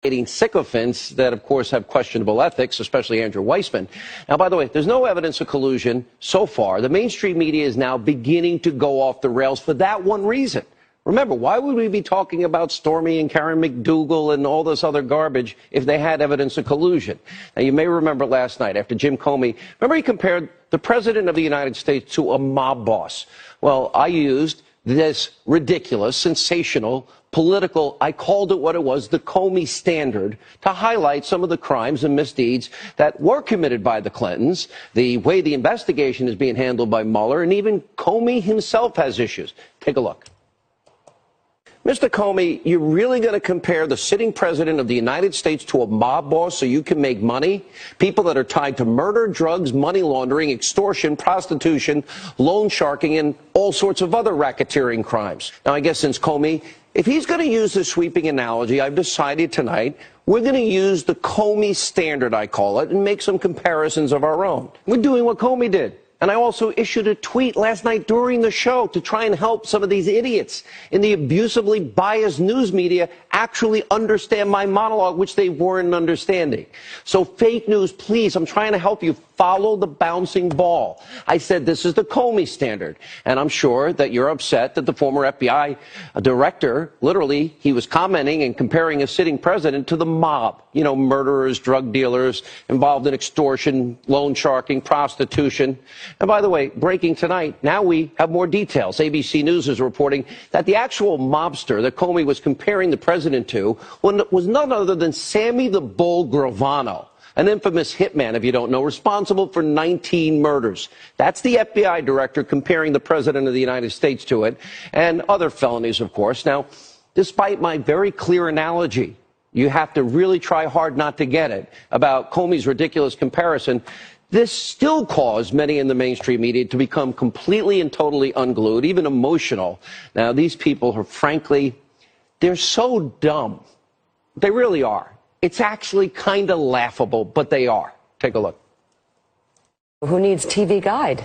sycophants that, of course, have questionable ethics, especially Andrew Weissman. Now, by the way, there's no evidence of collusion so far. The mainstream media is now beginning to go off the rails for that one reason. Remember, why would we be talking about Stormy and Karen McDougal and all this other garbage if they had evidence of collusion? Now, you may remember last night after Jim Comey, remember he compared the president of the United States to a mob boss. Well, I used this ridiculous, sensational, political, I called it what it was, the Comey standard, to highlight some of the crimes and misdeeds that were committed by the Clintons, the way the investigation is being handled by Mueller, and even Comey himself has issues. Take a look. Mr. Comey, you're really going to compare the sitting president of the United States to a mob boss so you can make money? People that are tied to murder, drugs, money laundering, extortion, prostitution, loan sharking, and all sorts of other racketeering crimes. Now, I guess since Comey, if he's going to use the sweeping analogy, I've decided tonight we're going to use the Comey standard, I call it, and make some comparisons of our own. We're doing what Comey did. And I also issued a tweet last night during the show to try and help some of these idiots in the abusively biased news media actually understand my monologue, which they weren't understanding. So fake news, please, I'm trying to help you. Follow the bouncing ball. I said this is the Comey standard. And I'm sure that you're upset that the former FBI director, literally, he was commenting and comparing a sitting president to the mob. You know, murderers, drug dealers, involved in extortion, loan sharking, prostitution. And by the way, breaking tonight, now we have more details. ABC News is reporting that the actual mobster that Comey was comparing the president to was none other than Sammy the Bull Gravano, an infamous hitman, if you don't know, responsible for 19 murders. That's the FBI director comparing the president of the United States to it, and other felonies, of course. Now, despite my very clear analogy, you have to really try hard not to get it, about Comey's ridiculous comparison. This still caused many in the mainstream media to become completely and totally unglued, even emotional. Now, these people are, frankly, they're so dumb. They really are. It's actually kind of laughable, but they are. Take a look. Who needs TV Guide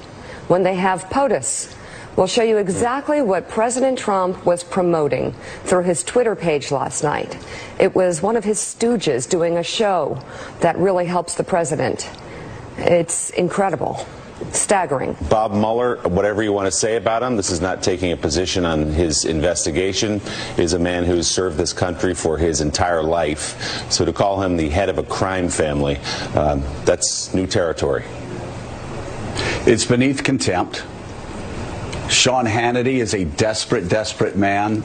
when they have POTUS? We'll show you exactly what President Trump was promoting through his Twitter page last night. It was one of his stooges doing a show that really helps the president. It's incredible. Staggering. Bob Mueller, whatever you want to say about him, this is not taking a position on his investigation, is a man who's served this country for his entire life. So to call him the head of a crime family, that's new territory. It's beneath contempt. Sean Hannity is a desperate, desperate man,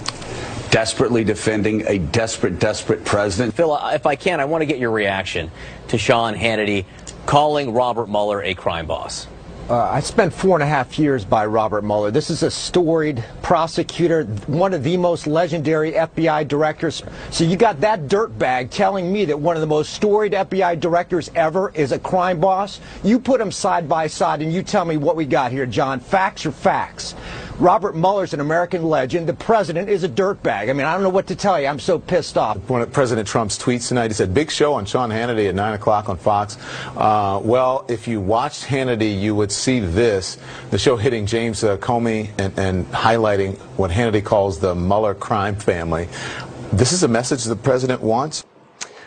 desperately defending a desperate, desperate president. Phil, if I can, I want to get your reaction to Sean Hannity calling Robert Mueller a crime boss. I spent 4.5 years by Robert Mueller. This is a storied prosecutor, one of the most legendary FBI directors. So you got that dirtbag telling me that one of the most storied FBI directors ever is a crime boss? You put them side by side and you tell me what we got here, John. Facts are facts. Robert Mueller's an American legend. The president is a dirtbag. I mean, I don't know what to tell you. I'm so pissed off. One of President Trump's tweets tonight, he said, big show on Sean Hannity at 9 o'clock on Fox. Well, if you watched Hannity, you would see this, the show hitting James Comey and highlighting what Hannity calls the Mueller crime family. This is a message the president wants?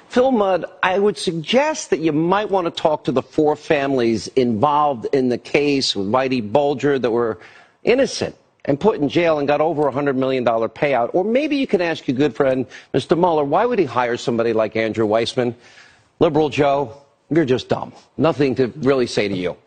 Phil Mudd, I would suggest that you might want to talk to the four families involved in the case with Whitey Bulger that were innocent and put in jail and got over $100 million payout. Or maybe you can ask your good friend, Mr. Mueller, why would he hire somebody like Andrew Weissman? Liberal Joe, you're just dumb. Nothing to really say to you.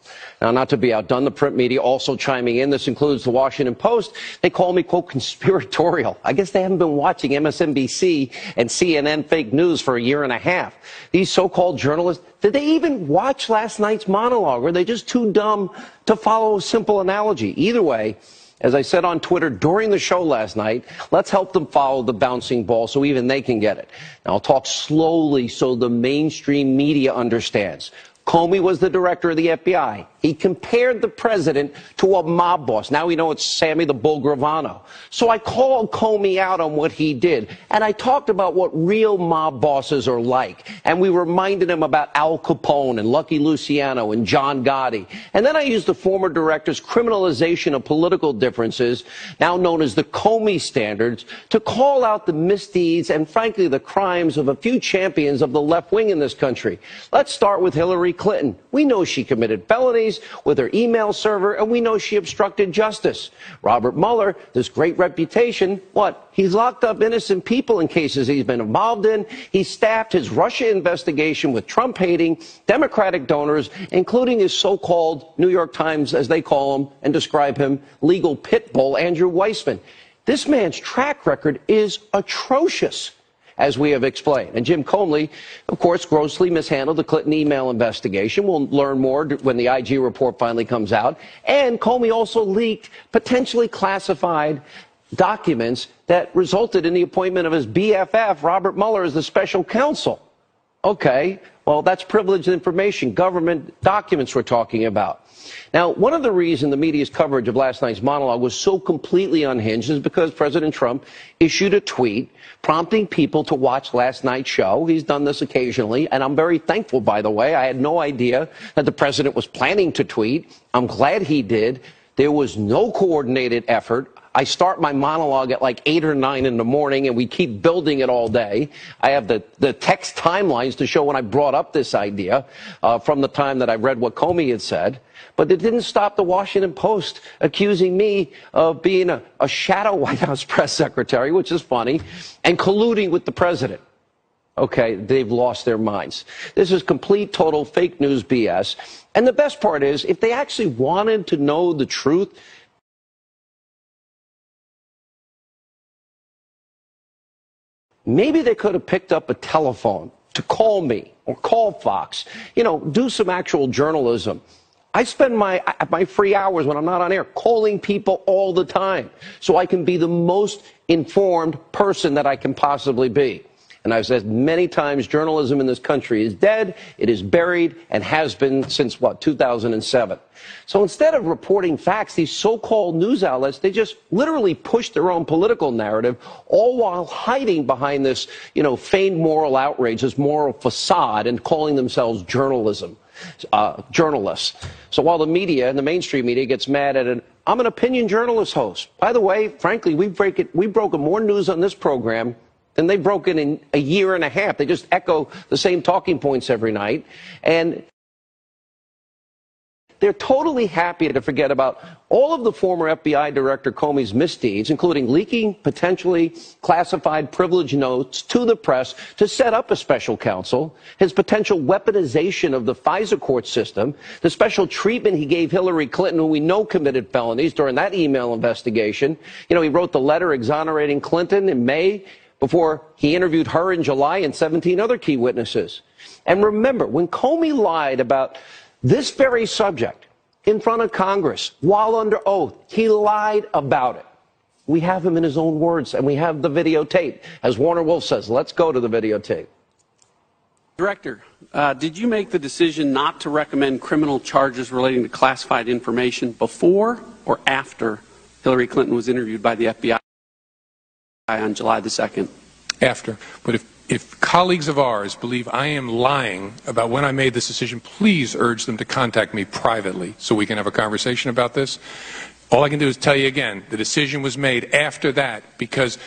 Now, not to be outdone, the print media also chiming in. This includes the Washington Post. They call me, quote, conspiratorial. I guess they haven't been watching MSNBC and CNN fake news for a year and a half. These so-called journalists, did they even watch last night's monologue? Or are they just too dumb to follow a simple analogy? Either way, as I said on Twitter during the show last night, let's help them follow the bouncing ball so even they can get it. Now, I'll talk slowly so the mainstream media understands. Comey was the director of the FBI. He compared the president to a mob boss. Now we know it's Sammy the Bull Gravano. So I called Comey out on what he did, and I talked about what real mob bosses are like. And we reminded him about Al Capone and Lucky Luciano and John Gotti. And then I used the former director's criminalization of political differences, now known as the Comey standards, to call out the misdeeds and, frankly, the crimes of a few champions of the left wing in this country. Let's start with Hillary Clinton. We know she committed felonies with her email server, and we know she obstructed justice. Robert Mueller, this great reputation, what? He's locked up innocent people in cases he's been involved in. He staffed his Russia investigation with Trump-hating Democratic donors, including his so-called New York Times, as they call him and describe him, legal pit bull, Andrew Weissman. This man's track record is atrocious, as we have explained. And Jim Comey, of course, grossly mishandled the Clinton email investigation. We'll learn more when the IG report finally comes out. And Comey also leaked potentially classified documents that resulted in the appointment of his BFF, Robert Mueller, as the special counsel. Okay, well, that's privileged information, government documents we're talking about. Now, one of the reasons the media's coverage of last night's monologue was so completely unhinged is because President Trump issued a tweet prompting people to watch last night's show. He's done this occasionally, and I'm very thankful, by the way. I had no idea that the president was planning to tweet. I'm glad he did. There was no coordinated effort. I start my monologue at like 8 or 9 in the morning, and we keep building it all day. I have the text timelines to show when I brought up this idea from the time that I read what Comey had said. But it didn't stop the Washington Post accusing me of being a shadow White House press secretary, which is funny, and colluding with the president. Okay, they've lost their minds. This is complete, total fake news BS. And the best part is, if they actually wanted to know the truth, maybe they could have picked up a telephone to call me or call Fox, you know, do some actual journalism. I spend my free hours when I'm not on air calling people all the time so I can be the most informed person that I can possibly be. And I've said many times, journalism in this country is dead, it is buried, and has been since, 2007. So instead of reporting facts, these so-called news outlets, they just literally push their own political narrative, all while hiding behind this, feigned moral outrage, this moral facade, and calling themselves journalists. So while the media and the mainstream media gets mad at it, I'm an opinion journalist host. By the way, frankly, we've broken more news on this program than they've broken in a year and a half. They just echo the same talking points every night. And they're totally happy to forget about all of the former FBI Director Comey's misdeeds, including leaking potentially classified privilege notes to the press to set up a special counsel, his potential weaponization of the FISA court system, the special treatment he gave Hillary Clinton, who we know committed felonies during that email investigation. He wrote the letter exonerating Clinton in May before he interviewed her in July and 17 other key witnesses. And remember, when Comey lied about this very subject in front of Congress while under oath, he lied about it. We have him in his own words, and we have the videotape. As Warner Wolf says, let's go to the videotape. Director, did you make the decision not to recommend criminal charges relating to classified information before or after Hillary Clinton was interviewed by the FBI on July the 2nd? After. But if colleagues of ours believe I am lying about when I made this decision, please urge them to contact me privately so we can have a conversation about this. All I can do is tell you again, the decision was made after that because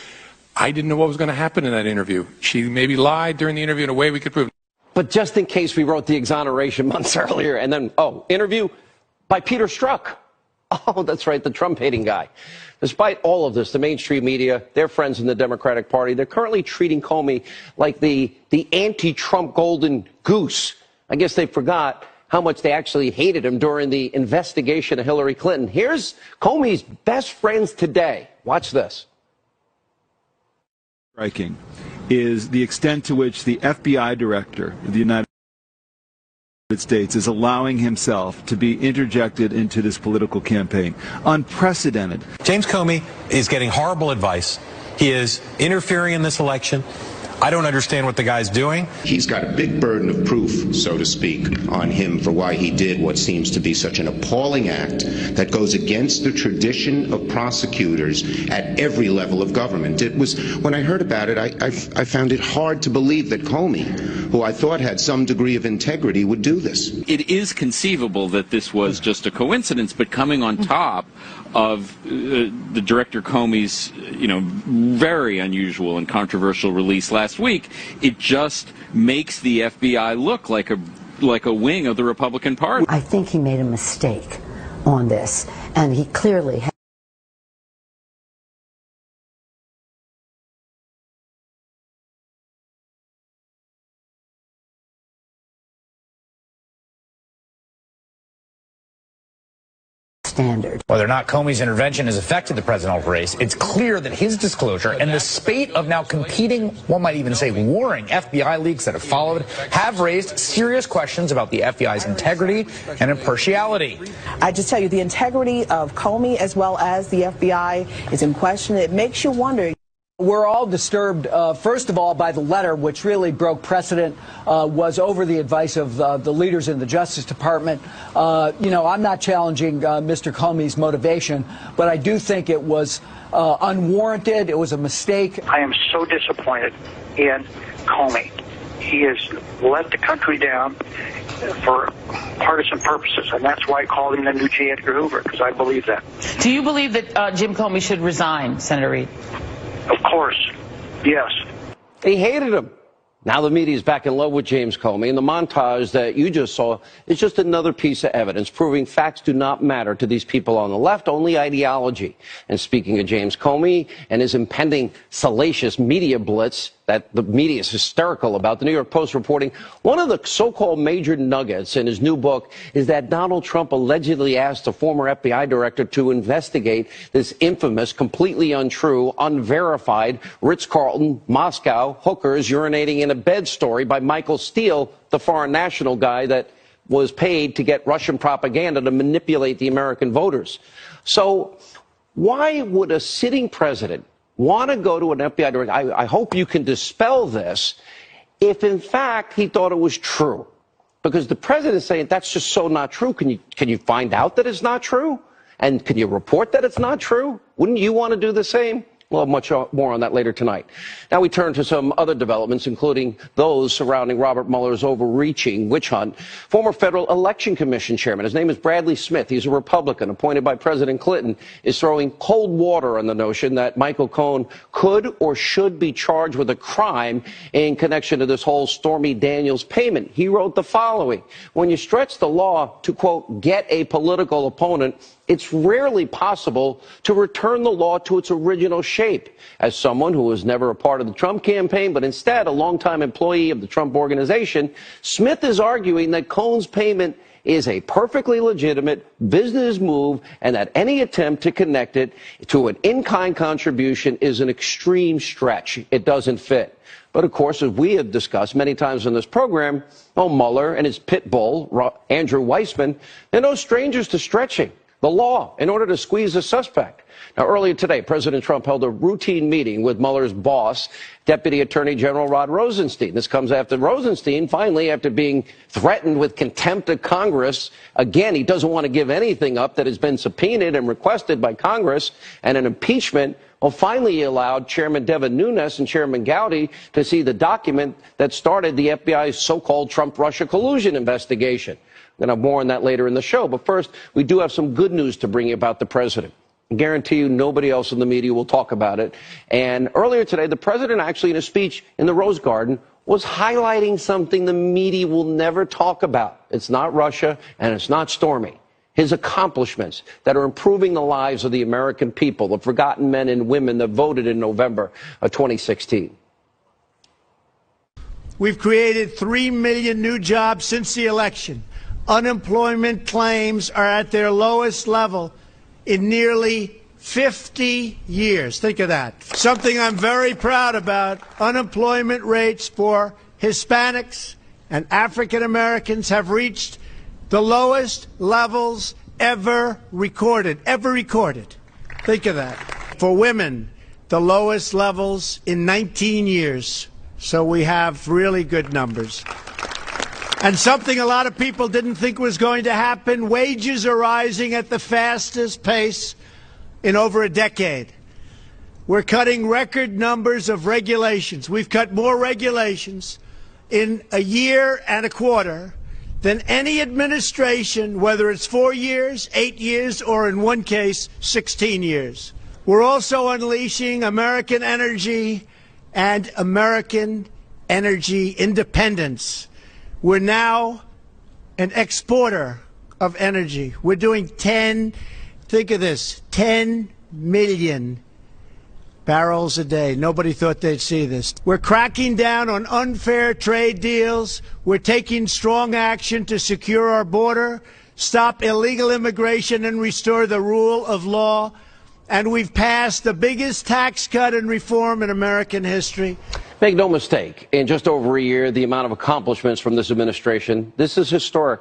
I didn't know what was going to happen in that interview. She maybe lied during the interview in a way we could prove. But just in case, we wrote the exoneration months earlier, and then, interview by Peter Strzok. Oh, that's right, the Trump-hating guy. Despite all of this, the mainstream media, their friends in the Democratic Party, they're currently treating Comey like the anti-Trump golden goose. I guess they forgot how much they actually hated him during the investigation of Hillary Clinton. Here's Comey's best friends today. Watch this. Striking is the extent to which the FBI director of the United States is allowing himself to be interjected into this political campaign. Unprecedented. James Comey is getting horrible advice. He is interfering in this election. I don't understand what the guy's doing. He's got a big burden of proof, so to speak, on him for why he did what seems to be such an appalling act that goes against the tradition of prosecutors at every level of government. It was, when I heard about it, I found it hard to believe that Comey, who I thought had some degree of integrity, would do this. It is conceivable that this was just a coincidence, but coming on top of the Director Comey's, very unusual and controversial release last week, it just makes the FBI look like a wing of the Republican Party. I think he made a mistake on this, and he clearly standard. Whether or not Comey's intervention has affected the presidential race, it's clear that his disclosure and the spate of now competing, one might even say warring FBI leaks that have followed, have raised serious questions about the FBI's integrity and impartiality. I just tell you, the integrity of Comey as well as the FBI is in question. It makes you wonder. We're all disturbed, first of all, by the letter, which really broke precedent, was over the advice of the leaders in the Justice Department. I'm not challenging Mr. Comey's motivation, but I do think it was unwarranted. It was a mistake. I am so disappointed in Comey. He has let the country down for partisan purposes, and that's why I called him the new J. Edgar Hoover, because I believe that. Do you believe that Jim Comey should resign, Senator Reid? Of course, yes. He hated him. Now the media is back in love with James Comey, and the montage that you just saw is just another piece of evidence proving facts do not matter to these people on the left, only ideology. And speaking of James Comey and his impending salacious media blitz that the media is hysterical about, the New York Post reporting one of the so-called major nuggets in his new book is that Donald Trump allegedly asked the former FBI director to investigate this infamous, completely untrue, unverified Ritz-Carlton, Moscow hookers urinating in a bed story by Michael Steele, the foreign national guy that was paid to get Russian propaganda to manipulate the American voters. So why would a sitting president want to go to an FBI director? I hope you can dispel this if, in fact, he thought it was true. Because the president is saying that's just so not true. Can you find out that it's not true? And can you report that it's not true? Wouldn't you want to do the same? We'll have much more on that later tonight. Now we turn to some other developments, including those surrounding Robert Mueller's overreaching witch hunt. Former Federal Election Commission chairman, his name is Bradley Smith, he's a Republican appointed by President Clinton, is throwing cold water on the notion that Michael Cohen could or should be charged with a crime in connection to this whole Stormy Daniels payment. He wrote the following: when you stretch the law to, quote, get a political opponent, it's rarely possible to return the law to its original shape. As someone who was never a part of the Trump campaign, but instead a longtime employee of the Trump organization, Smith is arguing that Cohen's payment is a perfectly legitimate business move and that any attempt to connect it to an in-kind contribution is an extreme stretch. It doesn't fit. But, of course, as we have discussed many times in this program, Mueller and his pit bull, Andrew Weissman, they're no strangers to stretching the law in order to squeeze a suspect. Now, earlier today, President Trump held a routine meeting with Mueller's boss, Deputy Attorney General Rod Rosenstein. This comes after Rosenstein, finally, after being threatened with contempt of Congress, again, he doesn't want to give anything up that has been subpoenaed and requested by Congress, and an impeachment. Well, finally, he allowed Chairman Devin Nunes and Chairman Gowdy to see the document that started the FBI's so-called Trump-Russia collusion investigation. We're going to have more on that later in the show. But first, we do have some good news to bring you about the president. I guarantee you nobody else in the media will talk about it. And earlier today, the president actually in a speech in the Rose Garden was highlighting something the media will never talk about. It's not Russia and it's not Stormy. His accomplishments that are improving the lives of the American people, the forgotten men and women that voted in November of 2016. We've created 3 million new jobs since the election. Unemployment claims are at their lowest level in nearly 50 years. Think of that. Something I'm very proud about, unemployment rates for Hispanics and African Americans have reached the lowest levels ever recorded. Think of that. For women, the lowest levels in 19 years. So we have really good numbers. And something a lot of people didn't think was going to happen, wages are rising at the fastest pace in over a decade. We're cutting record numbers of regulations. We've cut more regulations in a year and a quarter than any administration, whether it's 4 years, 8 years, or in one case, 16 years. We're also unleashing American energy and American energy independence. We're now an exporter of energy. We're doing 10 million barrels a day. Nobody thought they'd see this. We're cracking down on unfair trade deals. We're taking strong action to secure our border, stop illegal immigration, and restore the rule of law. And we've passed the biggest tax cut and reform in American history. Make no mistake, in just over a year, the amount of accomplishments from this administration, this is historic.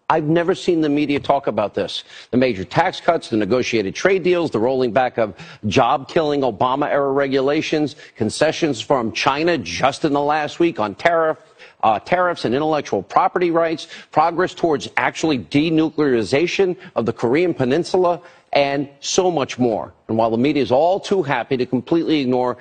I've never seen the media talk about this. The major tax cuts, the negotiated trade deals, the rolling back of job-killing Obama-era regulations, concessions from China just in the last week on tariffs and intellectual property rights, progress towards actually denuclearization of the Korean Peninsula, and so much more. And while the media is all too happy to completely ignore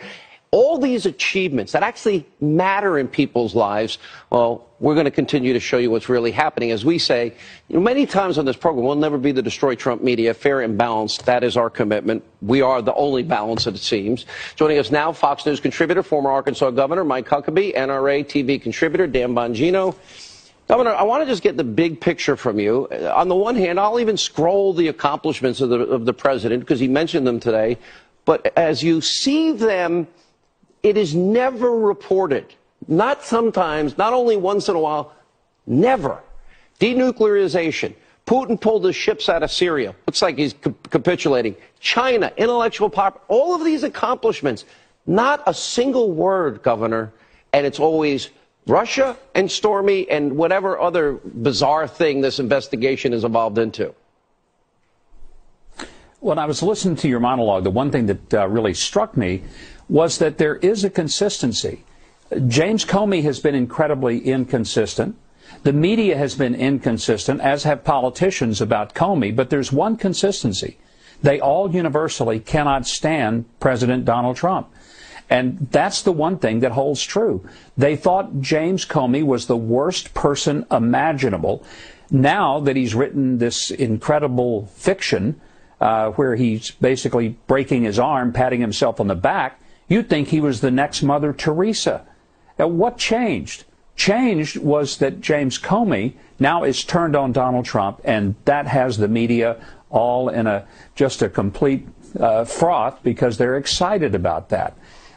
all these achievements that actually matter in people's lives, well, we're going to continue to show you what's really happening. As we say, many times on this program, we'll never be the Destroy Trump media, fair and balanced. That is our commitment. We are the only balance, it seems. Joining us now, Fox News contributor, former Arkansas Governor Mike Huckabee, NRA TV contributor Dan Bongino. Governor, I want to just get the big picture from you. On the one hand, I'll even scroll the accomplishments of the president because he mentioned them today. But as you see them, it is never reported. Not sometimes, not only once in a while, never. Denuclearization. Putin pulled his ships out of Syria. Looks like he's capitulating. China, intellectual property, all of these accomplishments. Not a single word, Governor. And it's always Russia and Stormy and whatever other bizarre thing this investigation has evolved into. When I was listening to your monologue, the one thing that really struck me was that there is a consistency. James Comey has been incredibly inconsistent. The media has been inconsistent, as have politicians about Comey, but there's one consistency. They all universally cannot stand President Donald Trump. And that's the one thing that holds true. They thought James Comey was the worst person imaginable. Now that he's written this incredible fiction where he's basically breaking his arm, patting himself on the back, you'd think he was the next Mother Teresa. Now, what changed? Changed was that James Comey now is turned on Donald Trump, and that has the media all in just a complete froth because they're excited about that.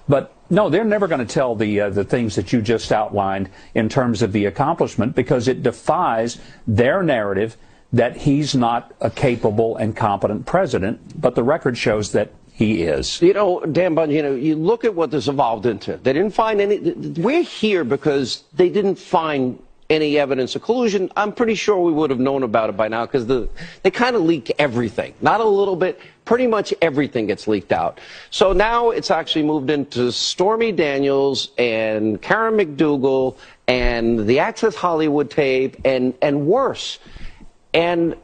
But no, they're never going to tell the things that you just outlined in terms of the accomplishment because it defies their narrative that he's not a capable and competent president. But the record shows that he is. You know, Dan Bongino, you look at what this evolved into. They didn't find any. We're here because they didn't find any evidence of collusion. I'm pretty sure we would have known about it by now because they kind of leak everything. Not a little bit. Pretty much everything gets leaked out. So now it's actually moved into Stormy Daniels and Karen McDougal and the Access Hollywood tape and worse. And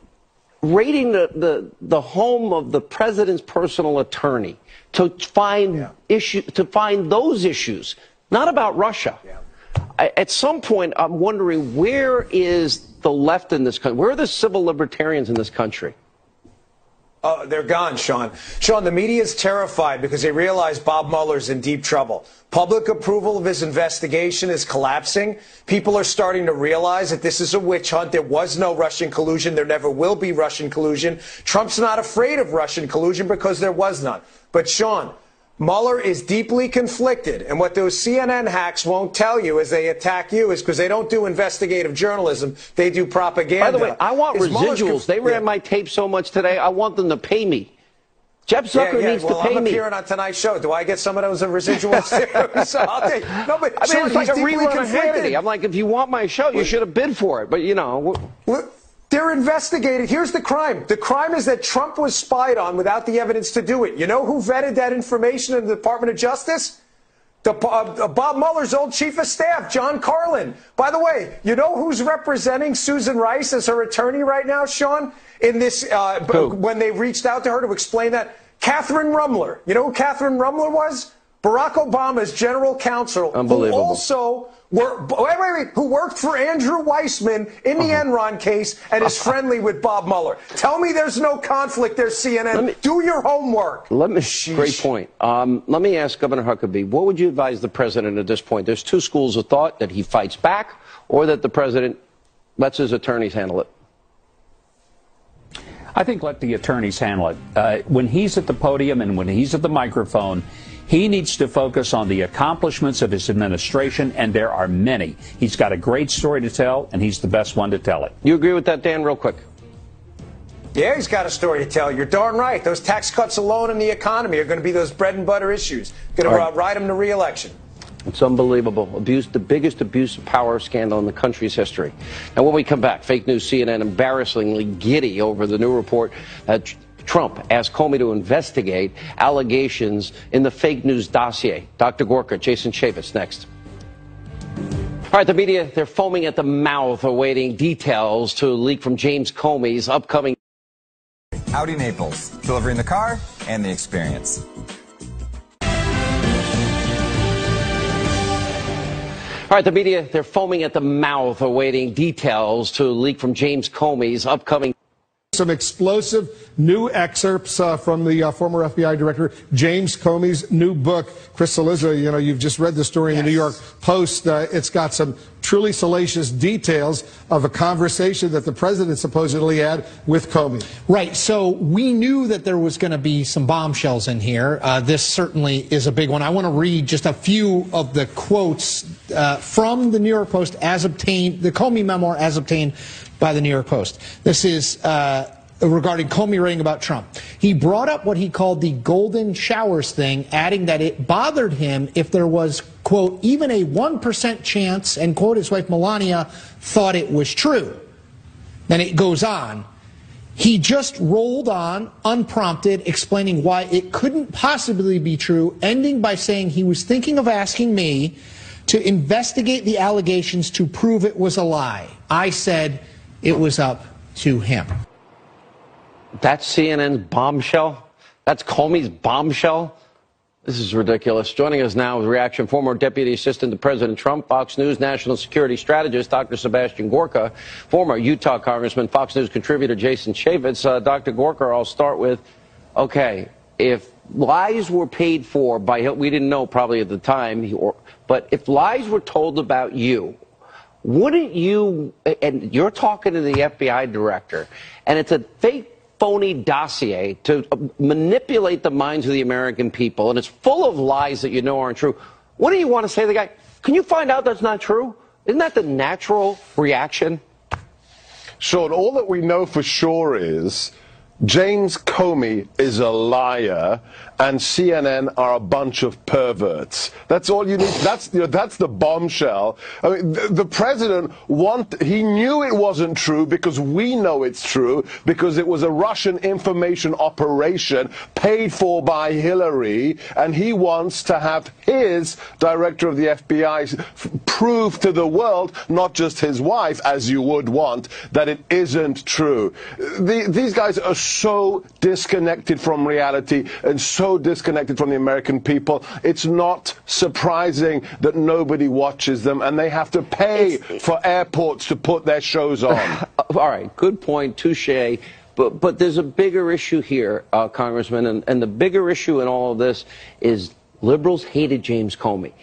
raiding the home of the president's personal attorney to find those issues, not about Russia. Yeah. At some point, I'm wondering, where is the left in this country? Where are the civil libertarians in this country? Oh, they're gone, Sean. Sean, the media is terrified because they realize Bob Mueller's in deep trouble. Public approval of his investigation is collapsing. People are starting to realize that this is a witch hunt. There was no Russian collusion. There never will be Russian collusion. Trump's not afraid of Russian collusion because there was none. But, Sean, Mueller is deeply conflicted, and what those CNN hacks won't tell you as they attack you is because they don't do investigative journalism, they do propaganda. By the way, I want residuals. They ran my tape so much today, I want them to pay me. Jeff Zucker needs to pay I'm me. appearing on tonight's show. Do I get some of those residuals too? So I'll take. No, but I mean, it's like a rerun of Hannity. I'm like, if you want my show, you should have bid for it. But you know. They're investigating. Here's the crime. The crime is that Trump was spied on without the evidence to do it. You know who vetted that information in the Department of Justice? Bob Mueller's old chief of staff, John Carlin. By the way, you know who's representing Susan Rice as her attorney right now, Sean? In this, when they reached out to her to explain that, Catherine Rumler. You know who Catherine Rumler was? Barack Obama's general counsel. Unbelievable. Who also who worked for Andrew Weissman in the Enron case and is friendly with Bob Mueller. Tell me there's no conflict there, CNN. Do your homework. Great point. Let me ask Governor Huckabee, what would you advise the president at this point? There's two schools of thought, that he fights back or that the president lets his attorneys handle it. I think let the attorneys handle it. When he's at the podium and when he's at the microphone, he needs to focus on the accomplishments of his administration, and there are many. He's got a great story to tell, and he's the best one to tell it. You agree with that, Dan, real quick? Yeah, he's got a story to tell. You're darn right. Those tax cuts alone in the economy are going to be those bread and butter issues. Going to ride him to re-election. It's unbelievable. The biggest abuse of power scandal in the country's history. And when we come back, fake news CNN embarrassingly giddy over the new report that Trump asked Comey to investigate allegations in the fake news dossier. Dr. Gorka, Jason Chavis, next. All right, the media, they're foaming at the mouth awaiting details to leak from James Comey's upcoming Audi Naples, delivering the car and the experience. All right, the media, they're foaming at the mouth awaiting details to leak from James Comey's upcoming some explosive new excerpts from the former FBI director James Comey's new book. Chris Cillizza, you know, you've just read the story in the New York Post. It's got some truly salacious details of a conversation that the president supposedly had with Comey. Right. So we knew that there was going to be some bombshells in here. This certainly is a big one. I want to read just a few of the quotes from the New York Post as obtained, the Comey memoir as obtained by the New York Post. This is regarding Comey writing about Trump. He brought up what he called the golden showers thing, adding that it bothered him if there was, quote, even a 1% chance, and quote, his wife Melania thought it was true. Then it goes on. He just rolled on, unprompted, explaining why it couldn't possibly be true, ending by saying he was thinking of asking me to investigate the allegations to prove it was a lie. I said it was up to him. That's CNN's bombshell? That's Comey's bombshell? This is ridiculous. Joining us now with reaction, former Deputy Assistant to President Trump, Fox News National Security Strategist, Dr. Sebastian Gorka, former Utah Congressman, Fox News contributor Jason Chavis. Dr. Gorka, I'll start with, okay, if lies were paid for by, we didn't know probably at the time, but if lies were told about you, wouldn't you, and you're talking to the FBI director, and it's a fake, phony dossier to manipulate the minds of the American people, and it's full of lies that you know aren't true, wouldn't you want to say to the guy, can you find out that's not true? Isn't that the natural reaction? Sean, all that we know for sure is James Comey is a liar and CNN are a bunch of perverts. That's all you need. That's the bombshell. I mean, the president he knew it wasn't true because we know it's true because it was a Russian information operation paid for by Hillary, and he wants to have his director of the FBI prove to the world, not just his wife, as you would want, that it isn't true. These guys are so disconnected from reality and so disconnected from the American people. It's not surprising that nobody watches them and they have to pay for airports to put their shows on. All right, good point, touche. But there's a bigger issue here, Congressman, and the bigger issue in all of this is liberals hated James Comey.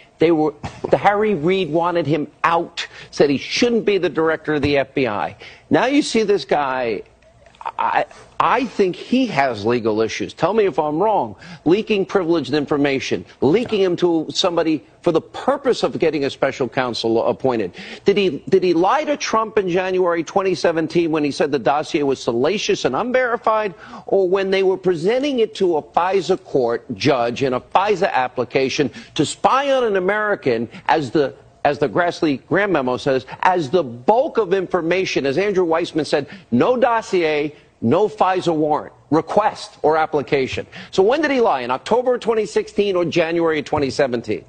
Harry Reid wanted him out, said he shouldn't be the director of the FBI. Now you see this guy, I think he has legal issues. Tell me if I'm wrong. Leaking privileged information, leaking him to somebody for the purpose of getting a special counsel appointed. Did he lie to Trump in January 2017 when he said the dossier was salacious and unverified, or when they were presenting it to a FISA court judge in a FISA application to spy on an American as the Grassley-Graham memo says, as the bulk of information, as Andrew Weissman said, no dossier, no FISA warrant, request or application. So when did he lie? In October 2016 or January 2017?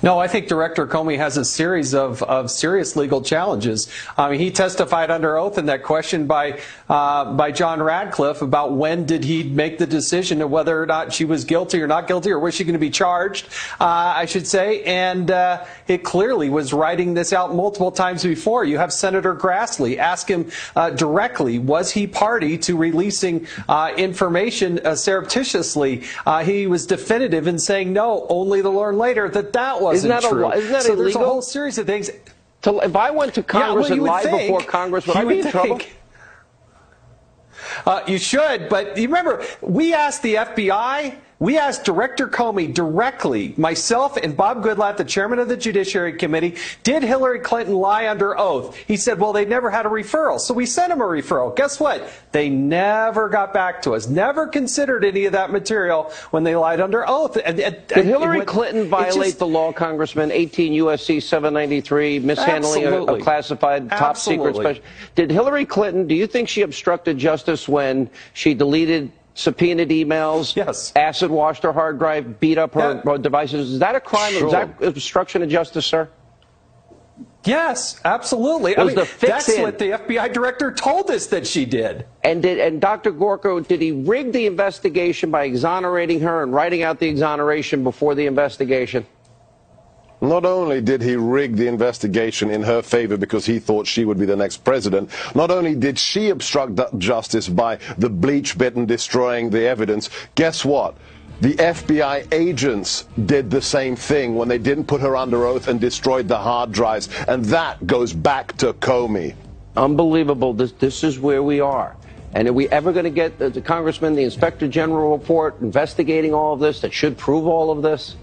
No, I think Director Comey has a series of serious legal challenges. I mean, he testified under oath in that question by John Radcliffe about when did he make the decision of whether or not she was guilty or not guilty, or was she going to be charged, I should say. And it clearly was writing this out multiple times before. You have Senator Grassley ask him directly, was he party to releasing information surreptitiously? He was definitive in saying no, only to learn later that wasn't true. Isn't that so illegal? There's a whole series of things. If I went to Congress and lied before Congress, would I be in trouble? You should, but you remember, we asked the FBI, we asked Director Comey directly, myself and Bob Goodlatte, the chairman of the Judiciary Committee, did Hillary Clinton lie under oath? He said, well, they never had a referral. So we sent him a referral. Guess what? They never got back to us, never considered any of that material when they lied under oath. Did Hillary Clinton violate the law, Congressman? 18 U.S.C. 793, mishandling of classified top secret special. Did Hillary Clinton, do you think she obstructed justice when she deleted subpoenaed emails, acid washed her hard drive, beat up her devices? Is that a crime? Is that obstruction of justice, sir? Yes, absolutely. I mean, that's what the FBI director told us that she did. And Dr. Gorko, did he rig the investigation by exonerating her and writing out the exoneration before the investigation? Not only did he rig the investigation in her favor because he thought she would be the next president, not only did she obstruct justice by the bleach bit and destroying the evidence, guess what? The FBI agents did the same thing when they didn't put her under oath and destroyed the hard drives. And that goes back to Comey. Unbelievable. This is where we are. And are we ever going to get the Congressman, the Inspector General report investigating all of this that should prove all of this?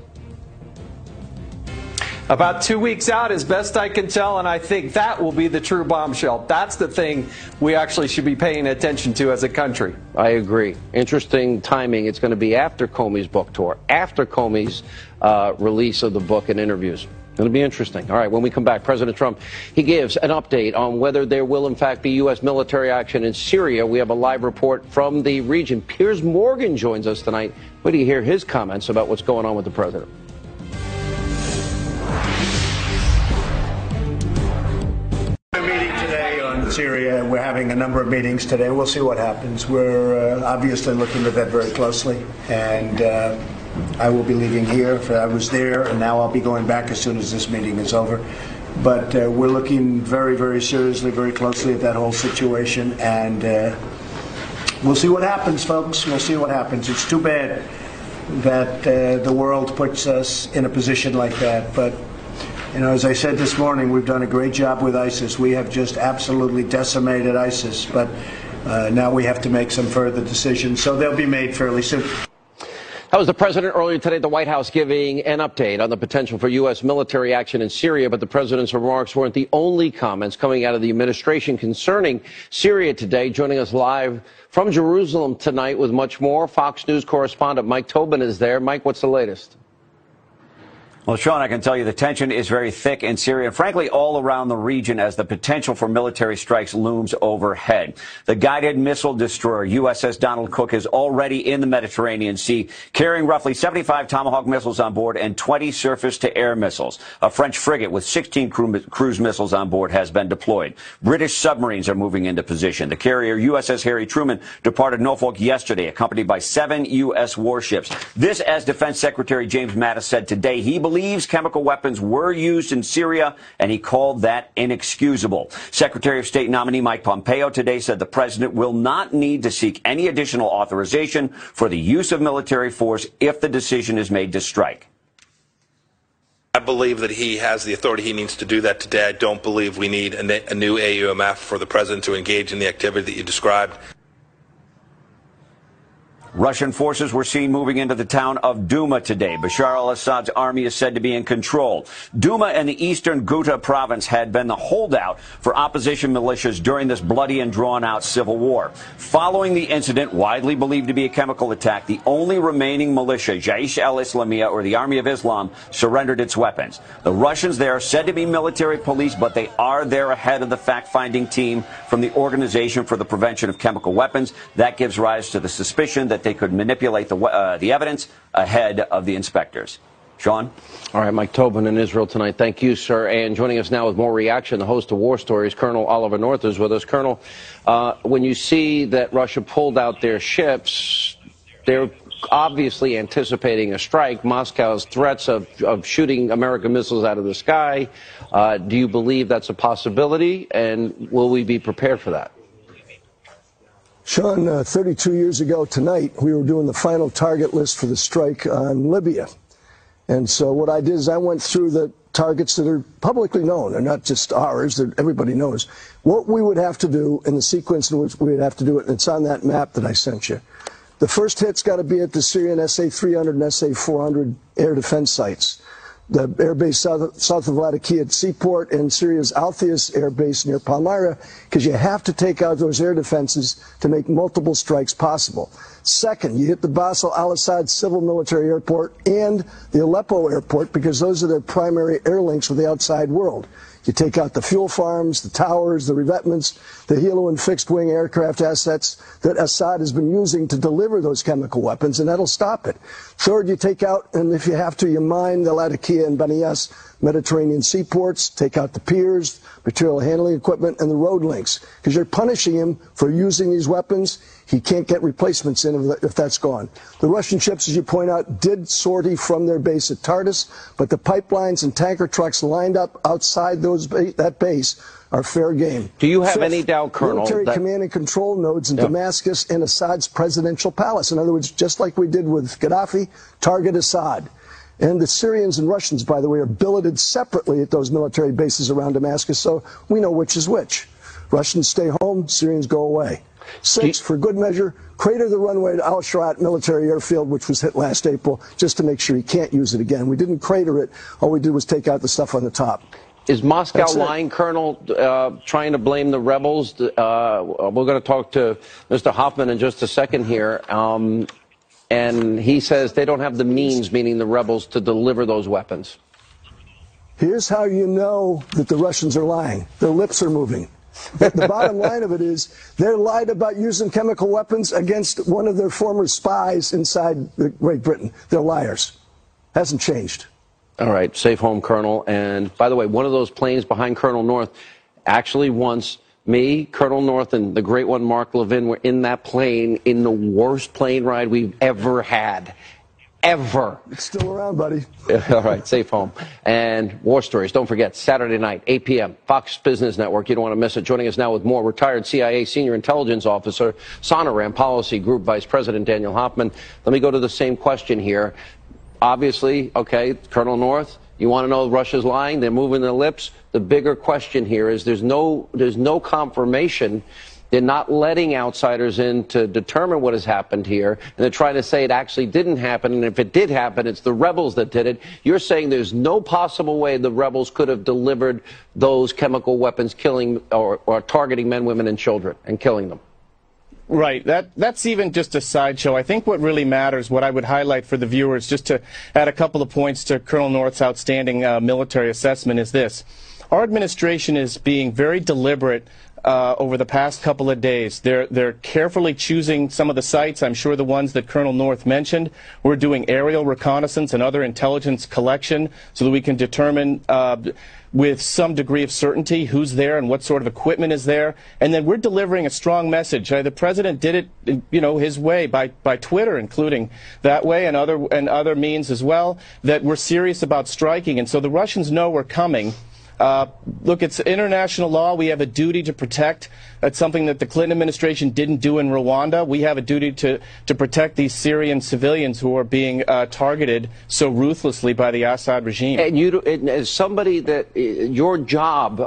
About 2 weeks out, as best I can tell, and I think that will be the true bombshell. That's the thing we actually should be paying attention to as a country. I agree. Interesting timing. It's going to be after Comey's book tour, after Comey's release of the book and interviews. It'll be interesting. All right, when we come back, President Trump, he gives an update on whether there will, in fact, be U.S. military action in Syria. We have a live report from the region. Piers Morgan joins us tonight. Where do you hear his comments about what's going on with the president? Syria. We're having a number of meetings today. We'll see what happens. We're obviously looking at that very closely, and I will be leaving here. I was there, and now I'll be going back as soon as this meeting is over. But we're looking very, very seriously, very closely at that whole situation, and we'll see what happens, folks. We'll see what happens. It's too bad that the world puts us in a position like that, but you know, as I said this morning, we've done a great job with ISIS. We have just absolutely decimated ISIS, but now we have to make some further decisions, so they'll be made fairly soon. That was the president earlier today at the White House giving an update on the potential for U.S. military action in Syria, but the president's remarks weren't the only comments coming out of the administration concerning Syria today. Joining us live from Jerusalem tonight with much more, Fox News correspondent Mike Tobin is there. Mike, what's the latest? Well, Sean, I can tell you the tension is very thick in Syria and, frankly, all around the region as the potential for military strikes looms overhead. The guided missile destroyer USS Donald Cook is already in the Mediterranean Sea, carrying roughly 75 Tomahawk missiles on board and 20 surface-to-air missiles. A French frigate with 16 cruise missiles on board has been deployed. British submarines are moving into position. The carrier USS Harry Truman departed Norfolk yesterday, accompanied by 7 U.S. warships. This, as Defense Secretary James Mattis said today, he believes chemical weapons were used in Syria, and he called that inexcusable. Secretary of State nominee Mike Pompeo today said the president will not need to seek any additional authorization for the use of military force if the decision is made to strike. I believe that he has the authority he needs to do that today. I don't believe we need a new AUMF for the president to engage in the activity that you described. Russian forces were seen moving into the town of Duma today. Bashar al-Assad's army is said to be in control. Duma in the eastern Ghouta province had been the holdout for opposition militias during this bloody and drawn-out civil war. Following the incident, widely believed to be a chemical attack, the only remaining militia, Jaish al-Islamiyah, or the Army of Islam, surrendered its weapons. The Russians there are said to be military police, but they are there ahead of the fact-finding team from the Organization for the Prevention of Chemical Weapons. That gives rise to the suspicion that they could manipulate the evidence ahead of the inspectors. Sean? All right, Mike Tobin in Israel tonight. Thank you, sir. And joining us now with more reaction, the host of War Stories, Colonel Oliver North, is with us. Colonel, when you see that Russia pulled out their ships, they're obviously anticipating a strike. Moscow's threats of shooting American missiles out of the sky. Do you believe that's a possibility, and will we be prepared for that? Sean, 32 years ago tonight, we were doing the final target list for the strike on Libya. And so what I did is I went through the targets that are publicly known, and not just ours, that everybody knows, what we would have to do in the sequence in which we would have to do it, and it's on that map that I sent you. The first hit's got to be at the Syrian SA-300 and SA-400 air defense sites. The air base south of Latakia at Seaport and Syria's Altheias air base near Palmyra, because you have to take out those air defenses to make multiple strikes possible. Second, you hit the Basel al-Assad civil military airport and the Aleppo airport, because those are their primary air links with the outside world. You take out the fuel farms, the towers, the revetments, the helo and fixed-wing aircraft assets that Assad has been using to deliver those chemical weapons, and that'll stop it. Third, you take out, and if you have to, you mine the Latakia and Banias Mediterranean seaports, take out the piers, material handling equipment, and the road links, because you're punishing him for using these weapons. He can't get replacements in if that's gone. The Russian ships, as you point out, did sortie from their base at Tartus, but the pipelines and tanker trucks lined up outside that base are fair game. Do you have any doubt, Colonel, military command and control nodes in Damascus and Assad's presidential palace? In other words, just like we did with Gaddafi, target Assad. And the Syrians and Russians, by the way, are billeted separately at those military bases around Damascus, so we know which is which. Russians stay home, Syrians go away. 6, for good measure, crater the runway to Al-Sharat military airfield, which was hit last April, just to make sure he can't use it again. We didn't crater it. All we did was take out the stuff on the top. Is Moscow lying, Colonel, trying to blame the rebels? We're going to talk to Mr. Hoffman in just a second here. And he says they don't have the means, meaning the rebels, to deliver those weapons. Here's how you know that the Russians are lying. Their lips are moving. The bottom line of it is they're lied about using chemical weapons against one of their former spies inside Great Britain. They're liars. Hasn't changed. All right. Safe home, Colonel. And by the way, one of those planes behind Colonel North actually once me, Colonel North, and the great one, Mark Levin, were in that plane in the worst plane ride we've ever had. Ever. It's still around, buddy. All right, safe home. And War Stories, don't forget, Saturday night, 8 p.m., Fox Business Network. You don't want to miss it. Joining us now with more, retired CIA Senior Intelligence Officer, Sonoran Policy Group Vice President Daniel Hoffman. Let me go to the same question here. Obviously, okay, Colonel North, you want to know Russia's lying? They're moving their lips. The bigger question here is there's no confirmation. They're not letting outsiders in to determine what has happened here, and they're trying to say it actually didn't happen, and if it did happen, it's the rebels that did it. You're saying there's no possible way the rebels could have delivered those chemical weapons, killing or targeting men, women, and children, and killing them. Right. That's even just a sideshow. I think what really matters, what I would highlight for the viewers, just to add a couple of points to Colonel North's outstanding military assessment, is this. Our administration is being very deliberate over the past couple of days. They're carefully choosing some of the sites, I'm sure the ones that Colonel North mentioned. We're doing aerial reconnaissance and other intelligence collection so that we can determine with some degree of certainty who's there and what sort of equipment is there. And then we're delivering a strong message. The president did it, his way by Twitter, including that way and other means as well, that we're serious about striking. And so the Russians know we're coming. Look, it's international law. We have a duty to protect. That's something that the Clinton administration didn't do in Rwanda. We have a duty to protect these Syrian civilians who are being targeted so ruthlessly by the Assad regime. And as somebody that your job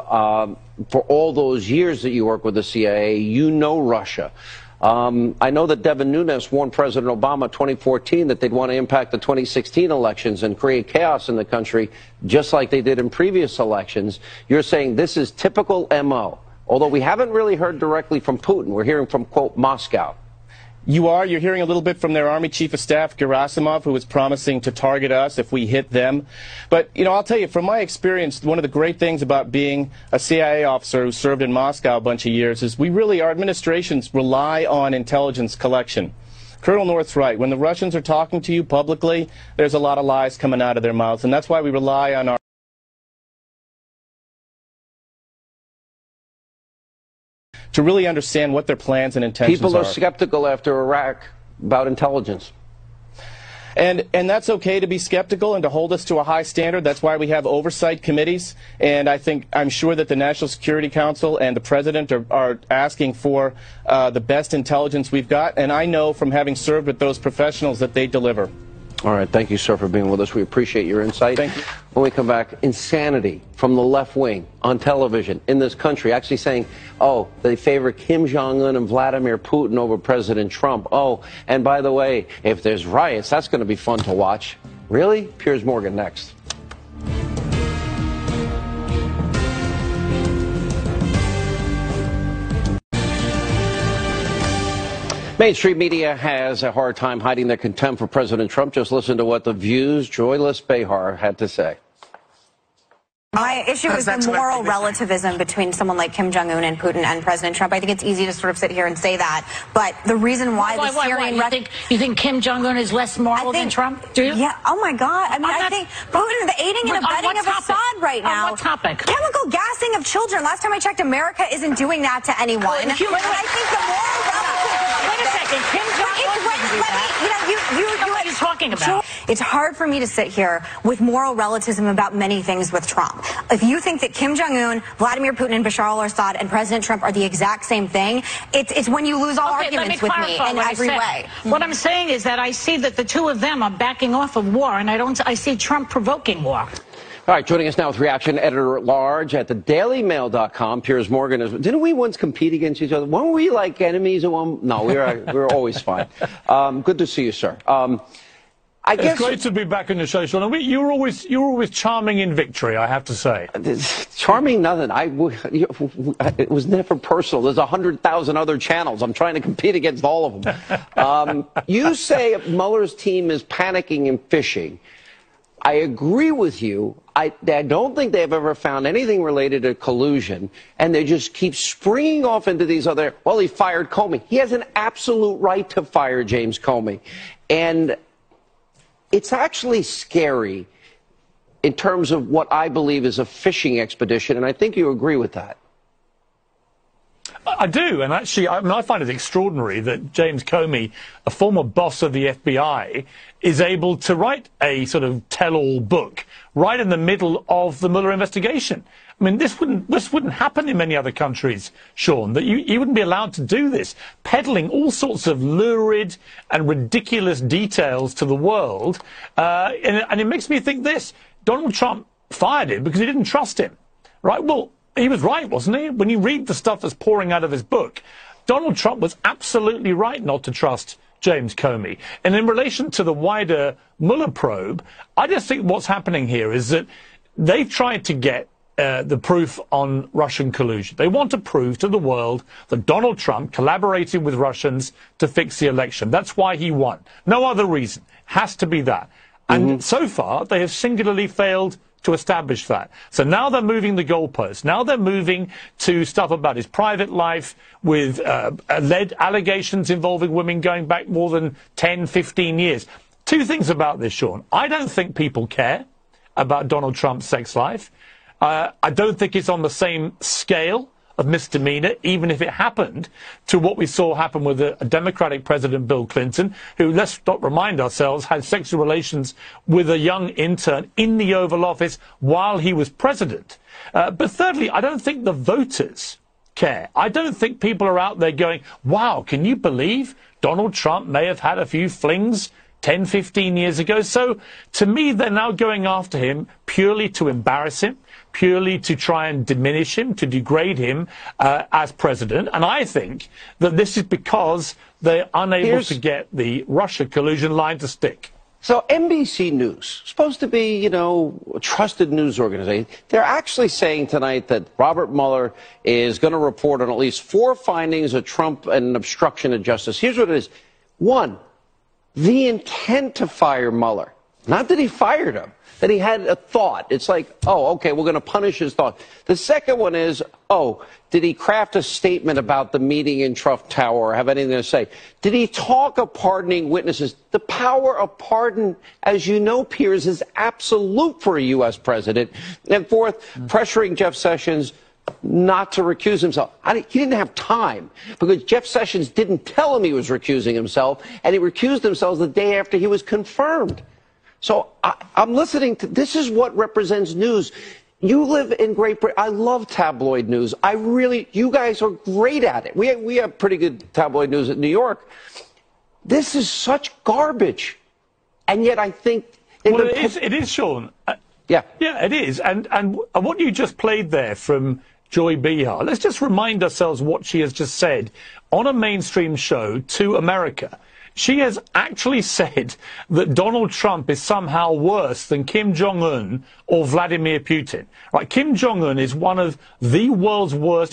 for all those years that you work with the CIA, you know Russia. I know that Devin Nunes warned President Obama in 2014 that they'd want to impact the 2016 elections and create chaos in the country, just like they did in previous elections. You're saying this is typical MO, although we haven't really heard directly from Putin. We're hearing from, quote, Moscow. You're hearing a little bit from their Army Chief of Staff, Gerasimov, who was promising to target us if we hit them. But, I'll tell you, from my experience, one of the great things about being a CIA officer who served in Moscow a bunch of years is our administrations rely on intelligence collection. Colonel North's right. When the Russians are talking to you publicly, there's a lot of lies coming out of their mouths, and that's why we rely on our to really understand what their plans and intentions are. People are skeptical after Iraq about intelligence. And that's okay to be skeptical and to hold us to a high standard. That's why we have oversight committees. And I'm sure that the National Security Council and the President are asking for the best intelligence we've got. And I know from having served with those professionals that they deliver. All right. Thank you, sir, for being with us. We appreciate your insight. Thank you. When we come back, insanity from the left wing on television in this country, actually saying, oh, they favor Kim Jong-un and Vladimir Putin over President Trump. Oh, and by the way, if there's riots, that's going to be fun to watch. Really? Piers Morgan next. Mainstream media has a hard time hiding their contempt for President Trump. Just listen to what The View's Joyless Behar had to say. My issue is the moral relativism between someone like Kim Jong-un and Putin and President Trump. I think it's easy to sort of sit here and say that, but the reason why the Syrian... You think Kim Jong-un is less moral than Trump? Do you? Yeah. Oh my God. I mean, I think Putin, the aiding and abetting of Assad right now. On what topic? Chemical gassing of children. Last time I checked, America isn't doing that to anyone. And I think the moral relativism... Wait a second. Kim Jong-un didn't do that. What are you talking about? It's hard for me to sit here with moral relativism about many things with Trump. If you think that Kim Jong-un, Vladimir Putin, and Bashar al-Assad and President Trump are the exact same thing, it's when you lose all arguments with me in every way. What I'm saying is that I see that the two of them are backing off of war, and I see Trump provoking war. All right, joining us now with reaction editor-at-large at thedailymail.com, Piers Morgan. Didn't we once compete against each other? Weren't we like enemies at one? No, we were always fine. Good to see you, sir. I guess it's great to be back on the show, Sean. You were always charming in victory, I have to say. Charming, nothing. It was never personal. There's 100,000 other channels. I'm trying to compete against all of them. You say Mueller's team is panicking and fishing. I agree with you. I don't think they've ever found anything related to collusion, and they just keep springing off into these other, well, he fired Comey. He has an absolute right to fire James Comey. And it's actually scary in terms of what I believe is a fishing expedition, and I think you agree with that. I do, and actually, I find it extraordinary that James Comey, a former boss of the FBI, is able to write a sort of tell-all book right in the middle of the Mueller investigation. I mean, this wouldn't happen in many other countries, Sean, that you wouldn't be allowed to do this, peddling all sorts of lurid and ridiculous details to the world. And it makes me think this. Donald Trump fired him because he didn't trust him, right? Well, he was right, wasn't he? When you read the stuff that's pouring out of his book, Donald Trump was absolutely right not to trust James Comey. And in relation to the wider Mueller probe, I just think what's happening here is that they've tried to get the proof on Russian collusion. They want to prove to the world that Donald Trump collaborated with Russians to fix the election. That's why he won. No other reason. Has to be that. And so far, they have singularly failed to establish that. So now they're moving the goalposts. Now they're moving to stuff about his private life with alleged allegations involving women going back more than 10, 15 years. Two things about this, Sean. I don't think people care about Donald Trump's sex life. I don't think it's on the same scale of misdemeanor, even if it happened to what we saw happen with a Democratic President, Bill Clinton, who, let's not remind ourselves, had sexual relations with a young intern in the Oval Office while he was president. But thirdly, I don't think the voters care. I don't think people are out there going, wow, can you believe Donald Trump may have had a few flings 10, 15 years ago? So to me, they're now going after him purely to embarrass him, purely to try and diminish him, to degrade him as president. And I think that this is because they're unable to get the Russia collusion line to stick. So NBC News, supposed to be, you know, a trusted news organization, they're actually saying tonight that Robert Mueller is going to report on at least 4 findings of Trump and obstruction of justice. Here's what it is. 1, the intent to fire Mueller. Not that he fired him. that he had a thought. It's like, oh, okay, we're going to punish his thought. The second one is, oh, did he craft a statement about the meeting in Trump Tower or have anything to say? Did he talk of pardoning witnesses? The power of pardon, as you know, Piers, is absolute for a U.S. president. And fourth, pressuring Jeff Sessions not to recuse himself. He didn't have time because Jeff Sessions didn't tell him he was recusing himself, and he recused himself the day after he was confirmed. So I'm listening to this is what represents news. You live in Great Britain. I love tabloid news. You guys are great at it. We have pretty good tabloid news at New York. This is such garbage. And yet I think... Well, it is, Sean. Yeah, it is. And what you just played there from Joy Behar, let's just remind ourselves what she has just said on a mainstream show to America. She has actually said that Donald Trump is somehow worse than Kim Jong-un or Vladimir Putin. Right? Kim Jong-un is one of the world's worst